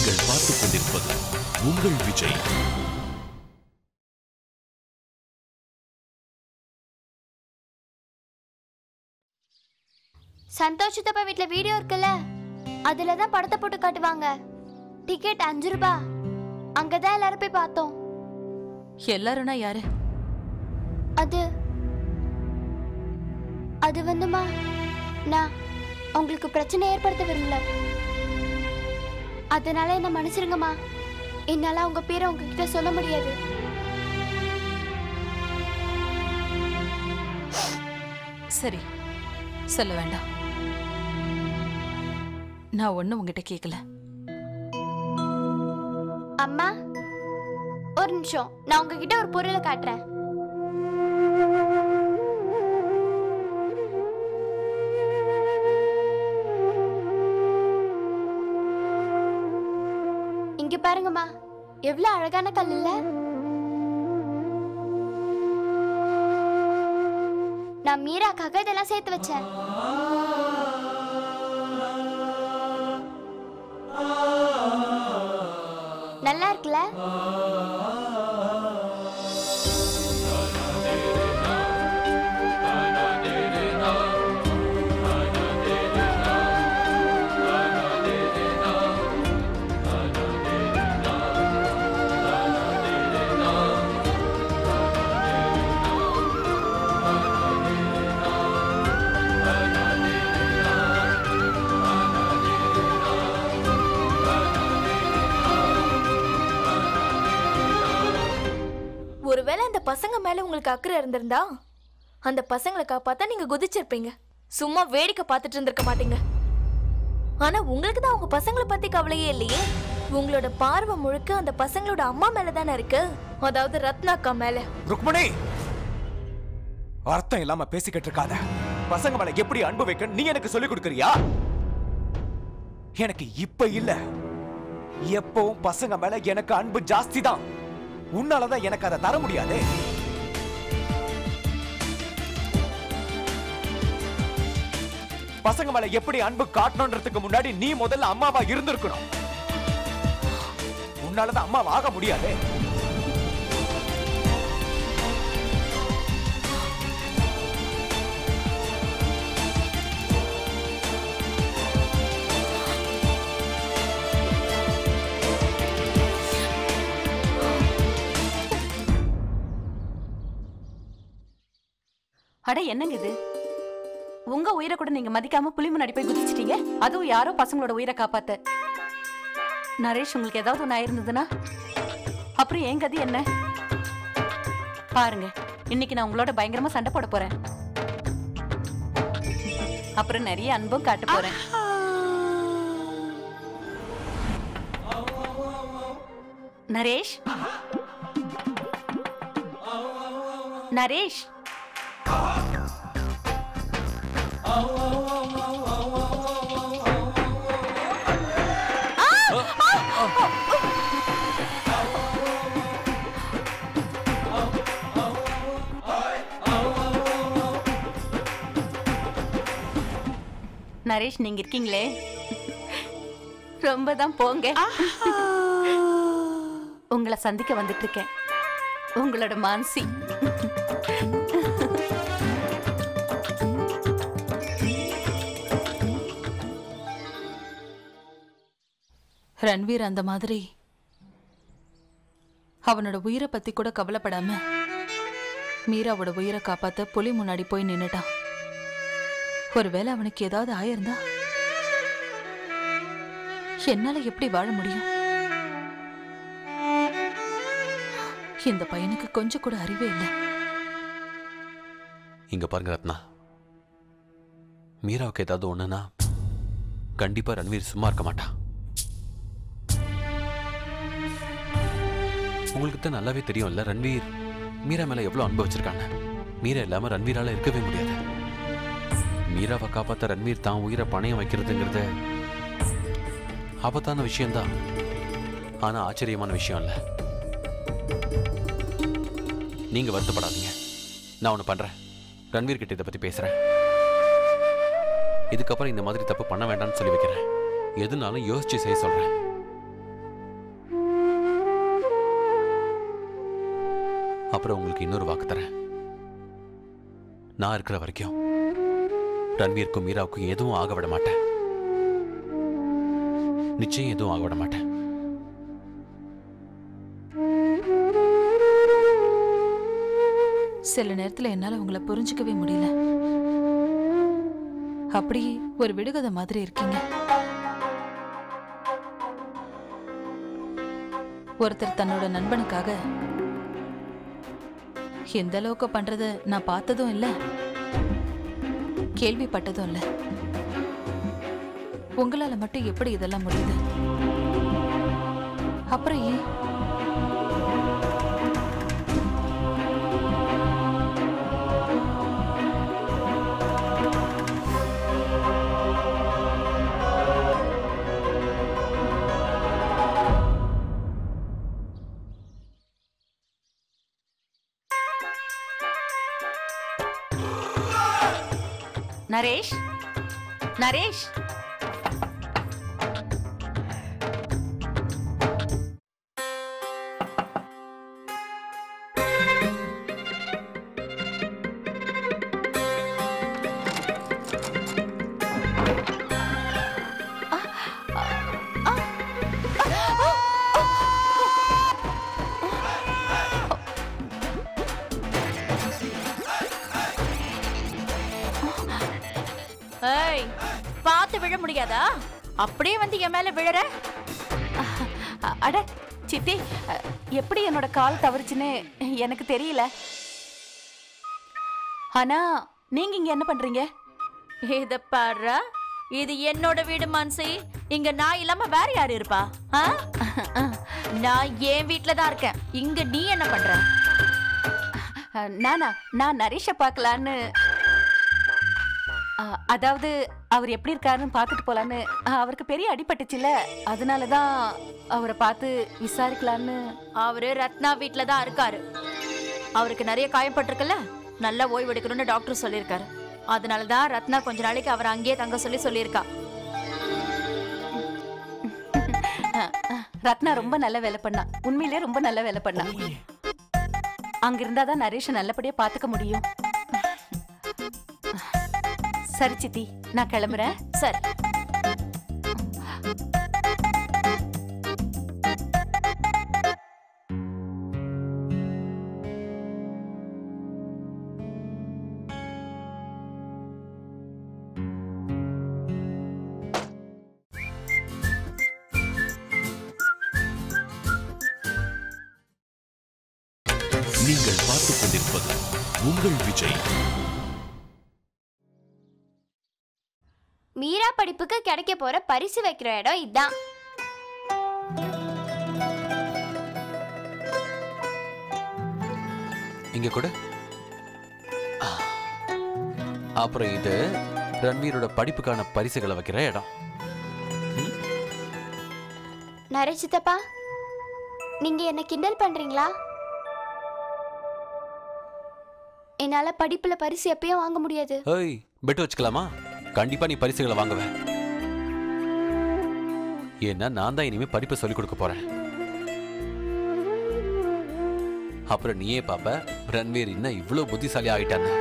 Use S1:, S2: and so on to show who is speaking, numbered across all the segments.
S1: நீங்கள் பார்த்துக் கொண்டிருப்பது உங்கள் விஜய்.
S2: சந்தோஷ் சித்தப்பா வீட்ல வீடியோ இருக்குல்ல, அதுலதான் படத்தை போட்டு காட்டுவாங்க. டிக்கெட் 5 ரூபாய். அங்கதான் எல்லாரும் போய் பார்த்தோம்.
S3: எல்லாரும்னா யாரு?
S2: அது வந்துமா, நான் உங்களுக்கு பிரச்சனை ஏற்படுத்த விரும்பல. அதனால என்ன மன்னிச்சிருங்கம்மா. என்னால உங்க பேரை உங்ககிட்ட சொல்ல முடியாது.
S3: சரி, சொல்ல வேண்டாம். நான் ஒண்ணு உங்ககிட்ட கேட்கல.
S2: அம்மா, ஒரு நிமிஷம், நான் உங்ககிட்ட ஒரு பொருளை காட்டுறேன். இங்க பாருங்கம்மா, எவ்வளவு அழகான கல் இல்ல? நான் மீராக்காக இதெல்லாம் சேர்த்து வச்சேன். நல்லா இருக்குல்ல?
S4: ஒருவேளை அந்த பசங்க மேல உங்களுக்கு அக்கறை இருந்திருந்தா அந்த பசங்களை காப்பாத்த நீங்க குதிச்சிருப்பீங்க. சும்மா வேடிக்கை பார்த்துட்டு இருந்திருக்க மாட்டீங்க. ஆனா உங்களுக்கு தான் உங்க பசங்களை பத்தி கவலையே இல்லையே. உங்களோட பார்வை முழுக்க அந்த பசங்களோட அம்மா மேல தானே இருக்கு, அதாவது ரத்னாக்கா மேல.
S5: ருக்மணி, அர்த்தம் இல்லாம பேசிக்கிட்டு இருக்காத. பசங்க மேல எப்படி அன்பு வைக்க நீ எனக்கு சொல்லிக் கொடுக்கறியா? எனக்கு இப்ப இல்ல, எப்பவும் பசங்க மேல எனக்கு அன்பு ஜாஸ்தி தான். உன்னாலதான் எனக்கு அதை தர முடியாது. பசங்க மேல எப்படி அன்பு காட்டணும்ன்றதுக்கு முன்னாடி நீ முதல்ல அம்மாவா இருந்திருக்கணும். உன்னாலதான் அம்மாவா ஆக முடியாது.
S3: அட என்னங்க இது? உங்க உயிரை கூட நீங்க மதிக்காம புலி முன்னாடி போய் குதிச்சிட்டீங்க. அதுவும் யாரோ பசங்களோட உயிரை காப்பாத்த. நரேஷ், உங்களுக்கு ஏதாவது ஒண்ணு ஆயிருந்ததுன்னா அப்புறம் என் கதி என்ன? பாருங்க, இன்னைக்கு நான் உங்களோட பயங்கரமா சண்டை போட போறேன். அப்புறம் நிறைய அன்பும் காட்ட போறேன். நரேஷ், நரேஷ், நரேஷ், நீங்க இருக்கீங்களே, ரொம்ப தான் போங்க. உங்களை சந்திக்க வந்துட்டு இருக்கேன். உங்களோட மான்சி. ரன்வீர் அந்த மாதிரி அவனோட உயிரை பத்தி கூட கவலைப்படாம மீராவோட உயிரை காப்பாத்த புலி முன்னாடி போய் நின்னுட்டான். ஒருவேளை அவனுக்கு ஏதாவது ஆயிருந்தா என்னால எப்படி வாழ முடியும்? இந்த பையனுக்கு கொஞ்சம் கூட அறிவே இல்லை.
S6: இங்க பாருங்க ரத்னா, மீராவுக்கு ஏதாவது ஒண்ணுன்னா கண்டிப்பா ரன்வீர் சும்மா இருக்க மாட்டான். உங்களுக்கு தான் நல்லாவே தெரியும்ல, ரன்வீர் மீரா மேல எவ்வளவு அன்பு வச்சிருக்காங்க. மீரா இல்லாம ரன்வீரால இருக்கவே முடியாது. மீராவை காப்பாத்த ரன்வீர் தான் உயிரை பணையம் வைக்கிறதுங்கிறது ஆபத்தான விஷயம்தான். ஆனா ஆச்சரியமான விஷயம் இல்ல. நீங்க வருத்தப்படாதீங்க, நான் ஒண்ணு பண்றேன். ரன்வீர் கிட்ட இதை பத்தி பேசுறேன். இதுக்கப்புறம் இந்த மாதிரி தப்பு பண்ண வேண்டாம்னு சொல்லி வைக்கிறேன். எதுனாலும் யோசிச்சு செய்ய சொல்றேன். அப்புறம் உங்களுக்கு இன்னொரு வாக்கு தரேன். நான் இருக்கிற வரைக்கும் ரன்வீருக்கும் மீராவுக்கும் எதுவும் ஆக விட மாட்டேன். நிச்சயம் எதுவும் ஆக விட மாட்டேன்.
S7: சில நேரத்துல என்னால உங்களை புரிஞ்சுக்கவே முடியல. அப்படி ஒரு விடுகதை மாதிரி இருக்கீங்க. ஒருத்தர் தன்னோட நண்பனுக்காக எந்த அளவுக்கு பண்றத நான் பார்த்ததும் இல்ல, கேள்விப்பட்டதும் இல்ல. உங்களால மட்டும் எப்படி இதெல்லாம் முடியுது? அப்புறம் ஏன்
S3: நரேஷ், நரேஷ்,
S8: ஏய், பார்த்து விழ முடியாதா? அப்படியே வந்து என் மேல விழற?
S3: அட சித்தி, எப்படி என்னோட கால் தவறுச்சுன்னு எனக்கு தெரியல. ஆனா நீங்க இங்க என்ன பண்றீங்க?
S8: இத பாரு, இது என்னோட வீடு மான்சி. இங்க நான் இல்லாம வேற யாரு இருப்பா? ஆ? நான் என் வீட்ல தான் இருக்கேன். இங்க நீ என்ன பண்ற?
S3: நான் நரேஷை பார்க்கலான்னு, அதாவது அவர் எப்படி இருக்காருன்னு பார்த்துட்டு போலான்னு. அவருக்கு பெரிய அடிபட்டுச்சுல, அதனாலதான் அவரை பார்த்து விசாரிக்கலான்னு.
S8: அவரு ரத்னா வீட்ல தான் இருக்காரு. அவருக்கு நிறைய காயப்பட்டிருக்குல்ல, நல்லா ஓய்வு எடுக்கணும்னு டாக்டர் சொல்லியிருக்காரு. அதனாலதான் ரத்னா கொஞ்ச நாளைக்கு அவர் அங்கேயே தங்க சொல்லியிருக்கா.
S3: ரத்னா ரொம்ப நல்ல வேலை பண்ணா, உண்மையிலேயே ரொம்ப நல்ல வேலை பண்ணா. அங்க இருந்தாதான் நரேஷை நல்லபடியா பாத்துக்க முடியும். சரி சித்தி, நான் கிளம்புறேன்.
S8: சரி.
S1: நீங்கள் பார்த்துக் கொண்டிருப்பது உங்கள் விஜய்.
S2: மீரா படிப்புக்கு கிடைக்க போற பரிசு வைக்கிற இடம் இதான்.
S6: இங்க கூட. அப்புறம் இது ரன்வீரோட படிப்புக்கான பரிசுகளை வைக்கிற இடம்.
S2: நரேஷ் சித்தப்பா, நீங்க என்ன கிண்டல் பண்றீங்களா? என்னால படிப்புல பரிசு எப்பயும் வாங்க முடியாது.
S6: ஏய், பெட்டு வச்சுக்கலாமா? கண்டிப்பா நீ பரிசுகளை வாங்குவ. ஏன்னா நான் தான் இனிமே படிப்பை சொல்லிக் கொடுக்க போறேன். அப்புறம் நீயே பாப்ப ரன்வீர் இன்னும் இவ்வளவு புத்திசாலி ஆகிட்டான்னு.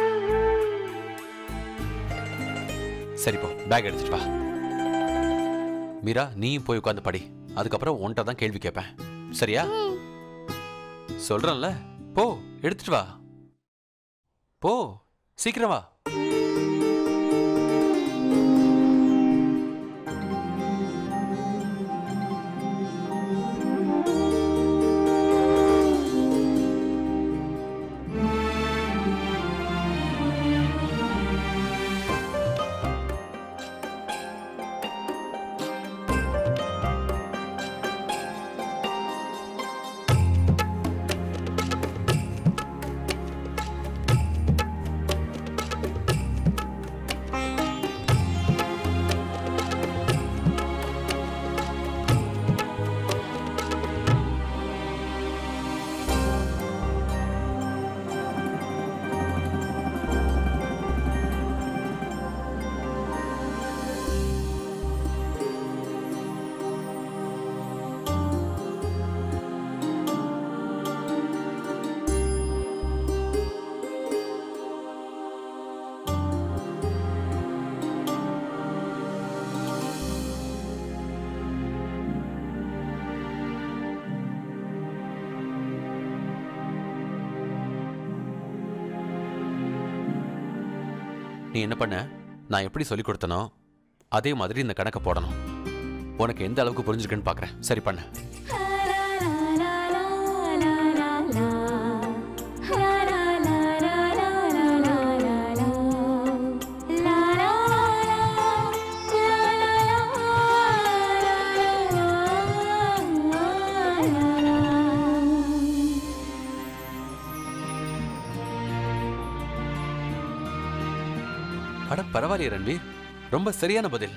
S6: சரி போ, பேக் எடுத்துட்டு வா. மீரா, நீயும் போய் உட்காந்து படி. அதுக்கப்புறம் உன்கிட்ட தான் கேள்வி கேட்பேன். சரியா? சொல்றேன்ல, போ எடுத்துட்டு வா. போ, சீக்கிரம் வா. நீ என்ன பண்ண, நான் எப்படி சொல்லி கொடுத்தனோ அதே மாதிரி இந்த கணக்கை போடணும். உனக்கு எந்த அளவுக்கு புரிஞ்சிருக்குன்னு பார்க்குறேன். சரி பண்ண. அட பரவாயில்லையே ரன்வீர், ரொம்ப சரியான பதில்.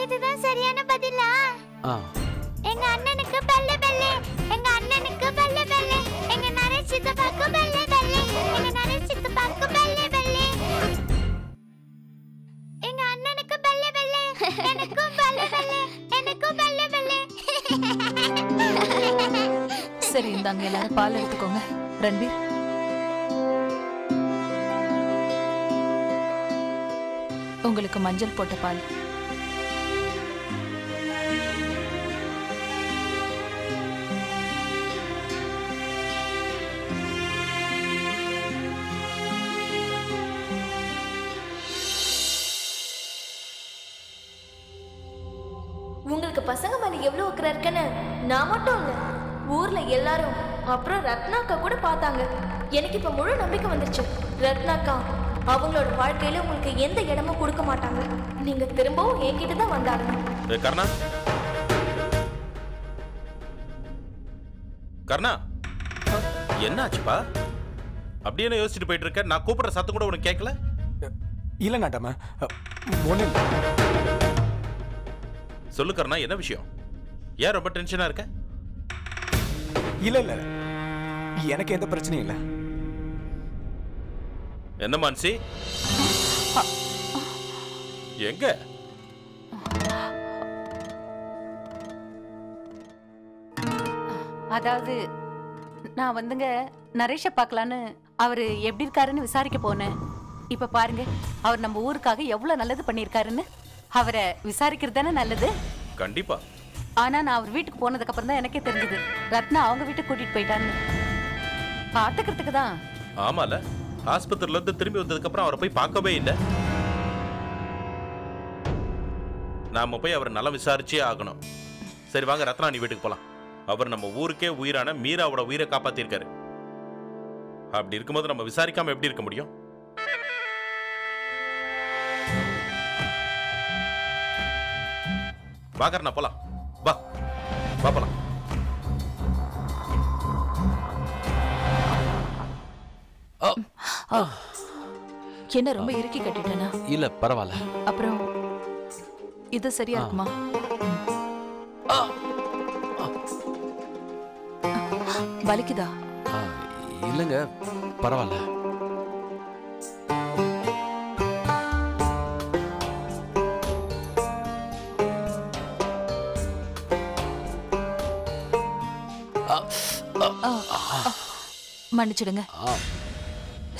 S2: இதுதான் சரியான பதிலா? எங்க அண்ணனுக்கு பல்லே பல்லே, எங்க அண்ணனுக்கு பல்லே பல்லே, எங்க நரேஷ் சித்தப்பாக்கு பல்லே பல்லே, எங்க நரேஷ் சித்தப்பாக்கு பல்லே பல்லே, எங்க அண்ணனுக்கு பல்லே பல்லே, எனக்கும் பல்லே பல்லே, எனக்கும் பல்லே பல்லே.
S7: சரி, இந்தாங்க எல்லாரும் பால் எடுத்துக்கோங்க. ரன்வீர், உங்களுக்கு மஞ்சள் போட்ட பால்.
S4: உங்களுக்கு பசங்க மேல எவ்வளவு அக்கறை இருக்குன்னு நான் மட்டும் இல்ல, ஊர்ல எல்லாரும், அப்புறம் ரத்னாக்கா கூட பார்த்தாங்க. எனக்கு இப்ப முழு நம்பிக்கை வந்துருச்சு. ரத்னாக்கா அவங்களோட வாழ்க்கையில உங்களுக்கு எந்த இடமும் கொடுக்க மாட்டாங்க. நீங்க திரும்பவும் என்கிட்ட தான் வந்தாகணும்.
S9: கர்ணா, கர்ணா, என்ன ஆச்சுப்பா? அப்படியே என்ன யோசிச்சுட்டு போயிட்டு இருக்க? நான் கூப்பிடுற சத்தம் கூட உனக்கு கேட்கல?
S5: இல்ல நாட்டாம, ஒண்ணு
S9: சொல்லு கர்ணா, என்ன விஷயம்? ஏன் ரொம்ப டென்ஷனா இருக்க?
S5: இல்ல இல்ல, எனக்கு எந்த பிரச்சனையும் இல்ல.
S9: என்ன மான்சி, எங்க?
S3: அதாவது நான் வந்துங்க நரேஷை பார்க்கலான்னு அவரு எப்படி இருக்காருன்னு விசாரிக்க போனேன். இப்ப பாருங்க, அவர் நம்ம ஊருக்காக எவ்வளவு நல்லது பண்ணியிருக்காருன்னு. அவரை விசாரிக்கிறது தானே நல்லது.
S9: கண்டிப்பா.
S3: ஆனா நான் அவர் வீட்டுக்கு போனதுக்கு அப்புறம் தான் எனக்கே தெரிஞ்சது ரத்னா அவங்க வீட்டுக்கு கூட்டிட்டு போயிட்டான்னு. பாத்துக்கிறதுக்கு தான்.
S9: ஆமால, ஆஸ்பத்திரியில இருந்து திரும்பி வந்ததுக்கு அப்புறம் அவரை போய் பார்க்கவே இல்லை. நாம போய் அவரை நல்லா விசாரிச்சே ஆகணும். சரி வாங்க ரத்னா, நீ வீட்டுக்கு போலாம். அவர் நம்ம ஊருக்கே உயிரான மீராவோட உயிரை காப்பாத்திருக்காரு. அப்படி இருக்கும்போது நம்ம விசாரிக்காம எப்படி இருக்க முடியும்? வாக்கறனா போலாம். வா வா போலாம்.
S7: என்ன ரொம்ப இறுக்கி கட்டிட்டேனா?
S6: இல்ல பரவாயில்ல.
S7: அப்புறம் இது சரியா இருக்குமா? வலிக்குதா?
S6: இல்லங்க பரவாயில்ல.
S7: மன்னிச்சிடுங்க.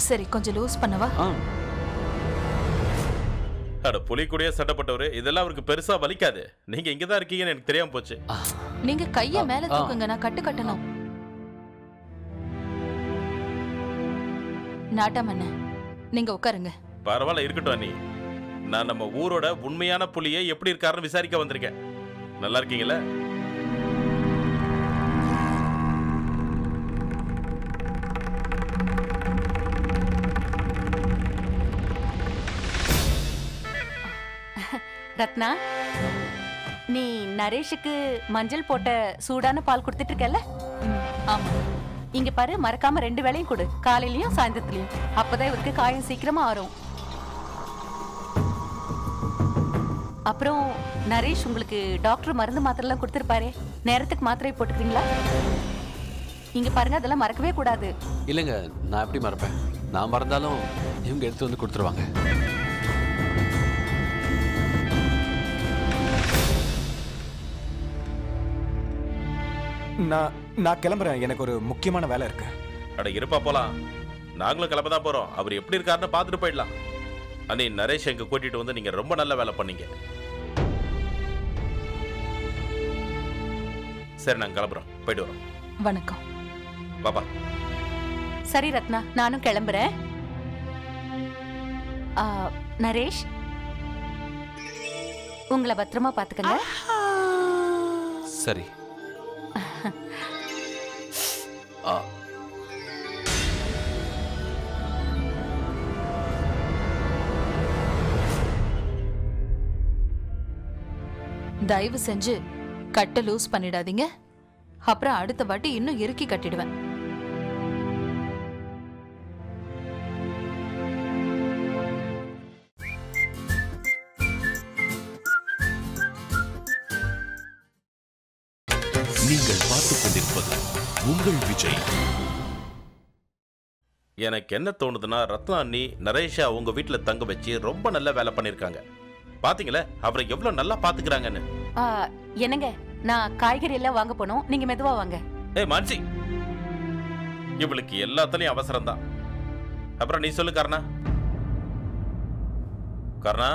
S7: சரி, கொஞ்சம் லூஸ் பண்ணவா?
S9: அட புலி கூடயே சட்டப்பட்டவரு, இதெல்லாம் அவருக்கு பெருசா வலிக்காது. நீங்க இங்கதான் இருக்கீங்கன்னு எனக்கு தெரியாம போச்சு.
S7: நீங்க கைய மேல தூக்குங்க, நான் கட்டு கட்டணும். நாட்டாமண்ண, நீங்க உட்காருங்க.
S9: பரவாயில்ல, இருக்கட்டும் அண்ணி. நான் நம்ம ஊரோட உண்மையான புலியை எப்படி இருக்காருன்னு விசாரிக்க வந்திருக்கேன். நல்லா இருக்கீங்களா?
S3: ரத்னா, நீ நரேஷுக்கு மஞ்சள் போட்ட சூடான பால் கொடுத்துட்டு இருக்கல?
S7: ஆமா.
S3: இங்க பாரு, மறக்காம 2 வேளையும் கொடு, காலையிலயும் சாயந்தரத்துலயும். அப்பதான் இவருக்கு காயம் சீக்கிரமா ஆறும். அப்புறம் நரேஷ் உங்களுக்கு டாக்டர் மருந்து மாத்திரை எல்லாம் கொடுத்துருப்பாரு, நேரத்துக்கு மாத்திரை போட்டுக்கிறீங்களா? இங்க பாருங்க, அதெல்லாம் மறக்கவே கூடாது.
S6: இல்லைங்க, நான் எப்படி மறப்பேன்? நான் மறந்தாலும் இவங்க எடுத்து வந்து கொடுத்துருவாங்க.
S5: நான் கிளம்புறேன், எனக்கு ஒரு முக்கியமான வேலை இருக்கு.
S9: அட இருப்பா, போலாம். நாங்களும் கிளம்ப தான் போறோம். அவர் எப்படி இருக்காருன்னு பார்த்துட்டு போயிடலாம். அண்ணி, நரேஷ் எங்க கூட்டிட்டு வந்து நீங்க ரொம்ப நல்ல வேலை பண்ணீங்க. சரி, நாங்க கிளம்புறோம், போயிட்டு வரோம்.
S7: வணக்கம்.
S9: பாப்பா.
S3: சரி ரத்னா, நானும் கிளம்புறேன். நரேஷ், உங்களை பத்திரமா பாத்துக்கங்க.
S6: சரி.
S7: தயவு செஞ்சு கட்ட லூஸ் பண்ணிடாதீங்க. அப்புறம் அடுத்த வாட்டி இன்னும் இறுக்கி கட்டிடுவேன்.
S1: நீங்கள் பார்த்துக் கொண்டிருப்பது உங்கள் விஜய்.
S9: எனக்கு என்ன தோணுதுன்னா, ரத்னா அண்ணி நரேஷா உங்க வீட்டுல தங்க வச்சு ரொம்ப நல்ல வேலை பண்ணிருக்காங்க. பாத்தீங்களா அவரை எவ்வளவு நல்லா பாத்துக்கிறாங்கன்னு.
S3: என்னங்க, நான் காய்கறி எல்லாம் வாங்க போனோம், நீங்க மெதுவா வாங்க.
S9: மான்சி, இவளுக்கு எல்லாத்துலயும் அவசரம் தான். அப்புறம் நீ சொல்லு கர்ணா. கர்ணா,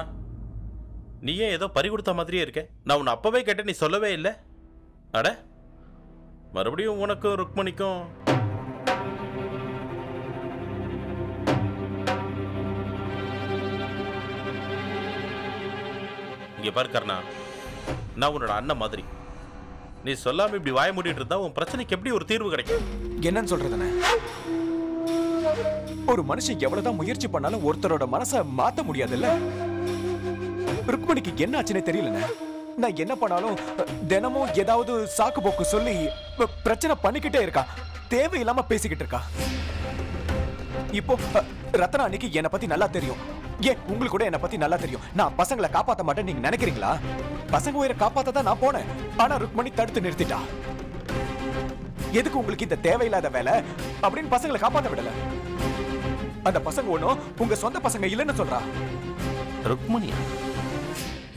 S9: நீ ஏன் ஏதோ பறி கொடுத்த மாதிரியே இருக்க? நான் உன்னை அப்பவே கேட்டேன், நீ சொல்லவே இல்லை. அட, மறுபடியும் உனக்கும் ருக்மணிக்கும் இங்க பாரு கர்ணா, நான் உன்னோட அண்ணன் மாதிரி. நீ சொல்லாம இப்படி வாய மூடிட்டு இருந்தா உன் பிரச்சனைக்கு எப்படி ஒரு தீர்வு கிடைக்கும்?
S5: என்னன்னு சொல்றதுன்னு, ஒரு மனுஷன் எவ்வளவுதான் முயற்சி பண்ணாலும் ஒருத்தரோட மனசை மாத்த முடியாதுல்ல. ருக்மணிக்கு என்ன ஆச்சுன்னே தெரியலண்ணே. நான் என்ன பண்ணாலும் தினமும் ஏதாவது சாக்கு போக்கு சொல்லி பிரச்சனை பண்ணிக்கிட்டே இருக்கா, தேவையில்லாம பேசிக்கிட்டு இருக்கா. இப்போ ரத்னா அன்னைக்கு என்னை பத்தி நல்லா தெரியும். ஏன் உங்களுக்கு கூட என்னை பத்தி நல்லா தெரியும். நான் பசங்களை காப்பாத்த மாட்டேன் நீங்க நினைக்கிறீங்களா? பசங்க உயிரை காப்பாத்த தான் நான் போனேன். ஆனா ருக்மணி தடுத்து நிறுத்திட்டா. எதுக்கு உங்களுக்கு இந்த தேவையில்லாத வேலை அப்படின்னு பசங்களை காப்பாத்த விடல. அந்த பசங்க ஒண்ணும் உங்க சொந்த பசங்க இல்லைன்னு சொல்றா.
S9: ருக்மணியா?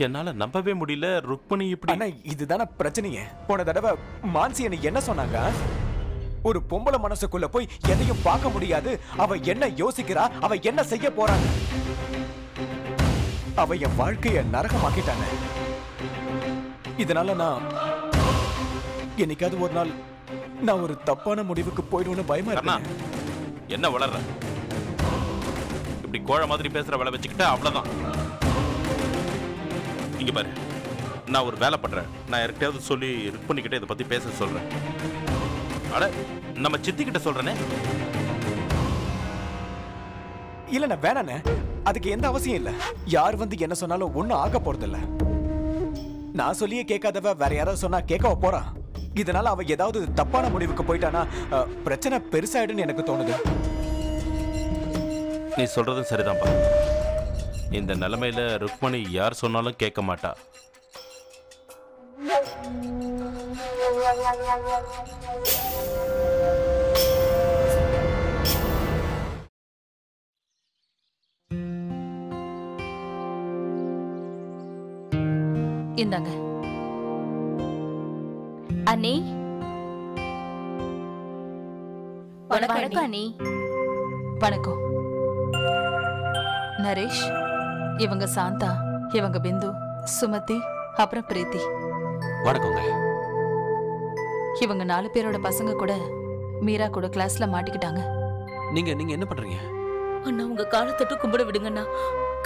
S9: என்னால நம்பவே முடியல. ருக்மணி இப்படி.
S5: ஆனா இதுதானே பிரச்சனையே. போன தடவை மான்சி என்ன சொன்னாங்க, ஒரு பொம்பளை மனசுக்குள்ள போய் எதையும் பார்க்க முடியாது, அவ என்ன யோசிக்கிறா, அவ என்ன செய்ய போறாங்க. அவ என் வாழ்க்கைய நரகமாக்கிட்டாங்க. இதனால நான் என்னைக்காவது ஒரு நாள் நான் ஒரு தப்பான முடிவுக்கு போயிடுவேன்னு பயமா இருக்கேன்.
S9: என்ன வளர்ற? இப்படி கோழ மாதிரி பேசுற வேலை வச்சுக்கிட்டா அவ்வளவுதான். இங்க பாரு, நான் ஒரு வேலை பண்றேன். நான் யார்கிட்டயாவது சொல்லி ருக்மணிக்கிட்ட இதை பத்தி பேச சொல்றேன். அட, நம்ம சித்தி கிட்ட சொல்றேனே.
S5: இல்ல வேணானே, அதுக்கு எந்த அவசியம் இல்ல. யார் வந்து என்ன சொன்னாலும் ஒண்ணும் ஆக போறது இல்ல. நான் சொல்லியே கேட்காதவ வேற யாராவது சொன்னா கேட்கவ போறா. இதனால அவ ஏதாவது தப்பான முடிவுக்கு போயிட்டானா பிரச்சனை பெருசாயிடுன்னு எனக்கு தோணுது.
S9: நீ சொல்றதும் சரிதான்ப்பா. இந்த நிலைமையில ருக்மணி யார் சொன்னாலும் கேட்க மாட்டா.
S7: இந்தாங்க.
S8: அண்ணி,
S7: வணக்கம் அண்ணி. வணக்கம் நரேஷ். இவங்க சாந்தா, இவங்க பிந்து, சுமதி, அப்புறம் பிரீத்தி.
S6: வணக்கங்க.
S7: இவங்க 4 பேரோட பசங்க கூட மீரா கூட கிளாஸ்ல மாட்டிக்கிட்டாங்க.
S6: நீங்க என்ன பண்றீங்க?
S8: அண்ணா, உங்க காலத்தொட்டு கும்பிட விடுங்கண்ணா.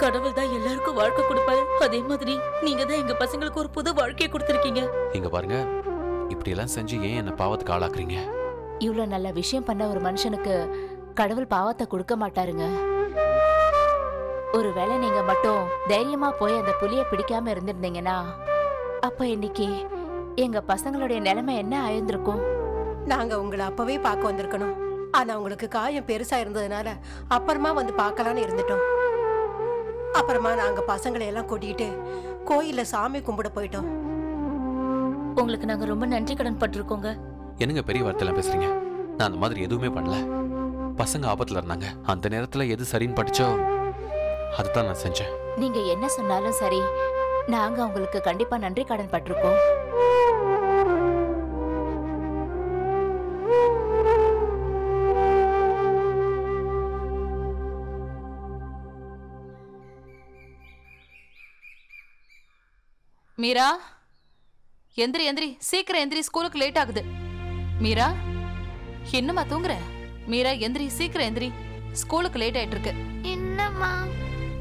S8: கடவுள் தான் எல்லாருக்கும் வாழ்க்கை கொடுப்பாரு. அதே மாதிரி நீங்க தான் எங்க பசங்களுக்கு ஒரு புது வாழ்க்கையை கொடுத்திருக்கீங்க.
S6: இங்க பாருங்க, இப்படி எல்லாம் செஞ்சு ஏன் என்ன பாவத்துக்கு ஆளாக்குறீங்க?
S8: இவ்வளவு நல்ல விஷயம் பண்ண ஒரு மனுஷனுக்கு கடவுள் பாவத்தை கொடுக்க மாட்டாருங்க. ஒருவேளை நீங்க மட்டும் தைரியமா போய் அந்த புலிய பிடிக்காம இருந்திருந்தீங்கன்னா அப்ப இன்னைக்கு எங்க பசங்களுடைய நிலைமை என்ன ஆயிருந்திருக்கும்?
S10: நாங்க உங்களை அப்பவே பார்க்க வந்திருக்கணும். ஆனா உங்களுக்கு காயம் பெருசா இருந்ததுனால அப்புறமா வந்து பார்க்கலான்னு இருந்துட்டோம். அப்புறமா நாங்க பசங்களை எல்லாம் கூட்டிட்டு கோயில்ல சாமி கும்பிட போயிட்டோம்.
S8: உங்களுக்கு நாங்க ரொம்ப நன்றி கடன் பட்டிருக்கோங்க.
S6: என்னங்க பெரிய வார்த்தையெல்லாம் பேசுறீங்க? நான் அந்த மாதிரி எதுவுமே பண்ணல. பசங்க ஆபத்துல இருந்தாங்க. அந்த நேரத்துல எது சரின்னு படிச்சோ அதுதான் நான் செஞ்சேன்.
S8: நீங்க என்ன சொன்னாலும் சரி, நாங்க உங்களுக்கு கண்டிப்பா நன்றி கடன் பட்டிருக்கோம்.
S7: மீரா, எந்திரி எந்திரி, சீக்கிரம் எந்திரி, ஸ்கூலுக்கு லேட் ஆகுது. மீரா, என்னம்மா தூங்குற? மீரா எந்திரி, சீக்கிரம் எந்திரி, ஸ்கூலுக்கு லேட் ஆயிட்டு இருக்கு.
S2: என்னம்மா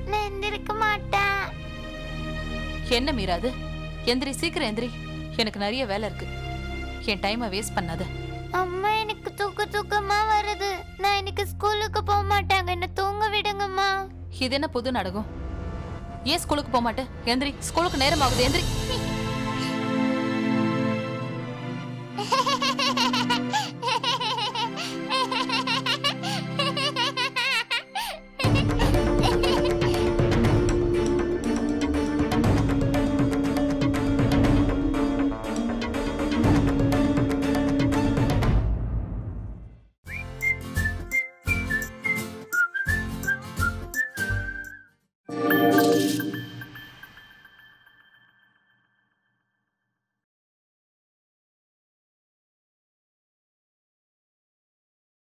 S2: நான் எந்திரிக்க மாட்டேன்.
S7: என்ன மீரா அது? எந்திரி, சீக்கிரம் எந்திரி, எனக்கு நிறைய வேலை இருக்கு. என் டைமை வேஸ்ட் பண்ணாத.
S2: அம்மா எனக்கு தூக்கமா வருது. நான் இன்னைக்கு ஸ்கூலுக்கு போக மாட்டாங்க, என்ன தூங்க விடுங்கம்மா.
S7: இது என்ன புது நாடகம்? ஏன் ஸ்கூலுக்கு போக மாட்டேன்? எந்திரி, ஸ்கூலுக்கு நேரம் ஆகுது, எந்திரி.